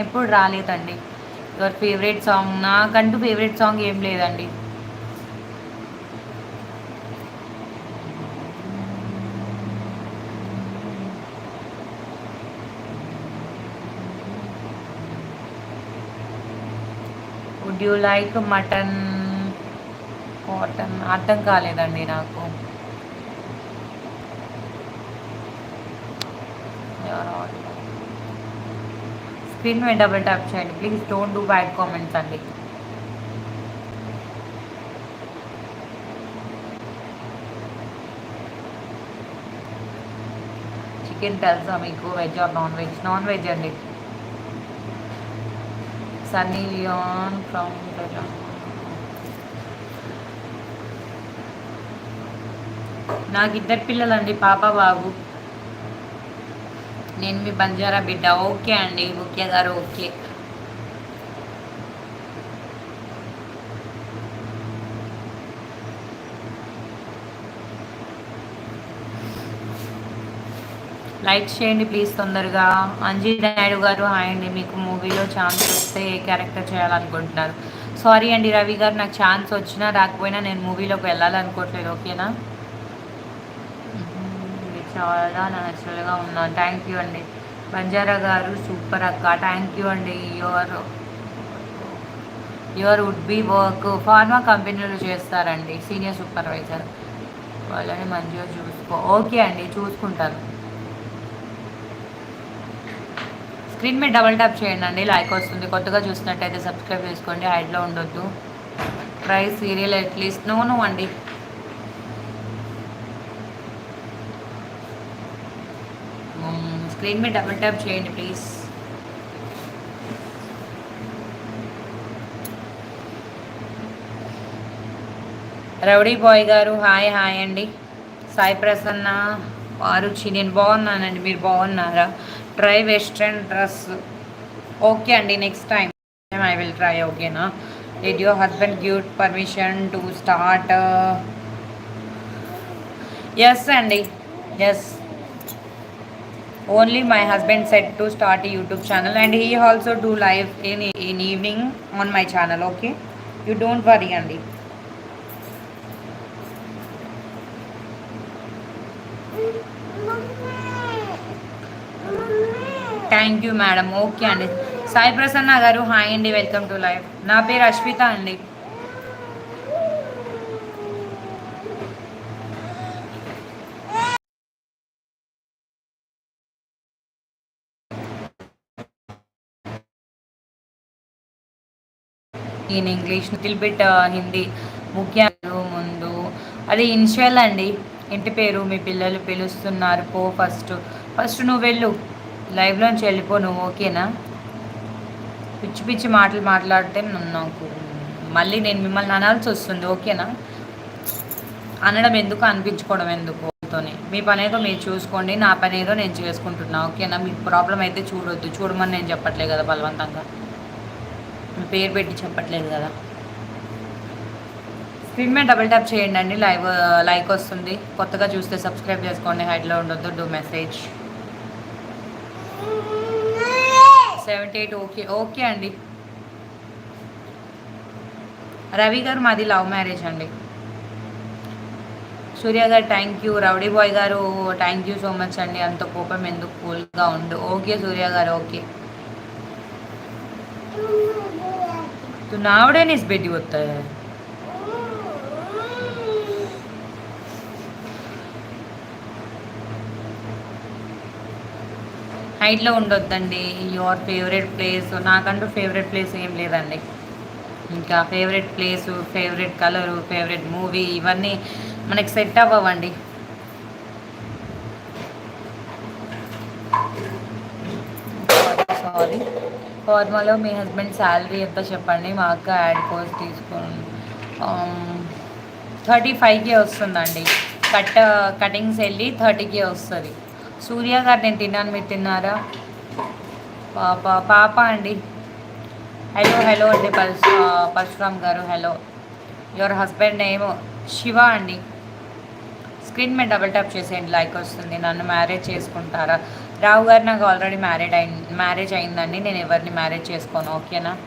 ఎప్పుడు రాలేదండి. Your favourite song నాకంటూ ఫేవరెట్ సాంగ్ ఏం లేదండి. Would you like mutton cotton అర్థం కాలేదండి నాకు. స్క్రీన్ మీద డబుల్ ట్యాప్ చేయండి please. Don't do bad comments అండి. చికెన్ తెలుసా మీకు? Veg or non veg? Non veg అండి. సన్నీ లియోన్ ఫ్రమ్ నాకు ఇద్దరు పిల్లలండి, పాప బాబు. నేను మీ బంజారా బిడ్డ. ఓకే అండి ముఖ్య గారు, ఓకే. లైక్ చేయండి ప్లీజ్ తొందరగా. అంజీ నాయుడు గారు హాయ్ అండి. మీకు మూవీలో ఛాన్స్ వస్తే ఏ క్యారెక్టర్ చేయాలనుకుంటున్నారు? సారీ అండి రవి గారు, నాకు ఛాన్స్ వచ్చినా రాకపోయినా నేను మూవీలోకి వెళ్ళాలనుకోవట్లేదు, ఓకేనా? చాలా న్యాచురల్గా ఉన్నాను. థ్యాంక్ యూ అండి. బంజారా గారు సూపర్ అక్క. థ్యాంక్ యూ అండి. Your would be work pharma కంపెనీలో చేస్తారండి, సీనియర్ సూపర్వైజర్. వాళ్ళని మంచిగా చూసుకో. ఓకే అండి చూసుకుంటాను. స్క్రీన్ మీద డబల్ ట్యాప్ చేయండి అండి, లైక్ వస్తుంది. కొత్తగా చూసినట్టయితే సబ్స్క్రైబ్ చేసుకోండి, హైడ్లో ఉండొద్దు. Try serial at least. నో అండి. స్క్రీన్ మీద డబల్ ట్యాప్ చేయండి ప్లీజ్. రౌడీ బాయ్ గారు హాయ్ హాయ్ అండి. సాయి ప్రసన్న వారుచి నేను బాగున్నానండి, మీరు బాగున్నారా? Try western dress. ఓకే అండి next time I will try, ఓకేనా? Did your husband give permission to start? Yes అండి, yes. Only my husband set to start YouTube channel and he also do live in evening on my channel, okay? You don't worry అండి. Thank you madam, okay అండి. సాయి ప్రసన్న గారు hi అండి, welcome to live. నా పేరు అశ్విత అండి. In English little bit Hindi. ముఖ్య ముందు అది ఇన్షియల్ అండి, ఇంటి పేరు. మీ పిల్లలు పిలుస్తున్నారు, పో ఫస్ట్. ఫస్ట్ నువ్వు వెళ్ళు, లైవ్లోంచి వెళ్ళిపో నువ్వు, ఓకేనా? పిచ్చి పిచ్చి మాటలు మాట్లాడితే నాకు మళ్ళీ నేను మిమ్మల్ని అనాల్సి వస్తుంది, ఓకేనా? అనడం ఎందుకు, అనిపించుకోవడం ఎందుకు? మీ పని ఏదో మీరు చూసుకోండి, నా పని ఏదో నేను చేసుకుంటున్నా, ఓకేనా? మీకు ప్రాబ్లం అయితే చూడొద్దు. చూడమని నేను చెప్పట్లేదు కదా బలవంతంగా, మీ పేరు పెట్టి చెప్పట్లేదు కదా. స్క్రీన్ మీద డబుల్ ట్యాప్ చేయండి అండి, లైక్ వస్తుంది. కొత్తగా చూస్తే సబ్స్క్రైబ్ చేసుకోండి, హైడ్లో ఉండొద్దు. Do message 78. ఓకే ఓకే అండి. రవి గారు మాది లవ్ మ్యారేజ్ అండి. సూర్య గారు థ్యాంక్ యూ. రౌడీ బాయ్ గారు థ్యాంక్ యూ సో మచ్ అండి. అంత కోపం ఎందుకు, కూల్గా ఉండు. ఓకే సూర్య గారు, ఓకే. तू नावड़े बेटी होता है. హైట్లో ఉండొద్దండి. యువర్ ఫేవరెట్ ప్లేస్, నాకంటూ ఫేవరెట్ ప్లేస్ ఏం లేదండి. ఇంకా favourite place, favourite colour, favourite movie ఇవన్నీ మనకి సెట్ అవ్వండి. సారీ. ఫార్మాలో మీ హస్బెండ్ శాలరీ ఎంత చెప్పండి, మా అక్క యాడ్ కోర్స్ తీసుకోండి. 35K వస్తుందండి. కటింగ్స్ వెళ్ళి 30K వస్తుంది. సూర్య గారు నేను తిన్నాను, మీరు తిన్నారా? పాప అండి. హలో అండి. పరశురామ్ గారు hello. Your husband name Shiva అండి. స్క్రీన్ మీద డబుల్ ట్యాప్ చేసేయండి, లైక్ వస్తుంది. నన్ను మ్యారేజ్ చేసుకుంటారా? రావు గారు నాకు ఆల్రెడీ మ్యారేజ్ అయిందండి, నేను ఎవరిని మ్యారేజ్ చేసుకోను, ఓకేనా.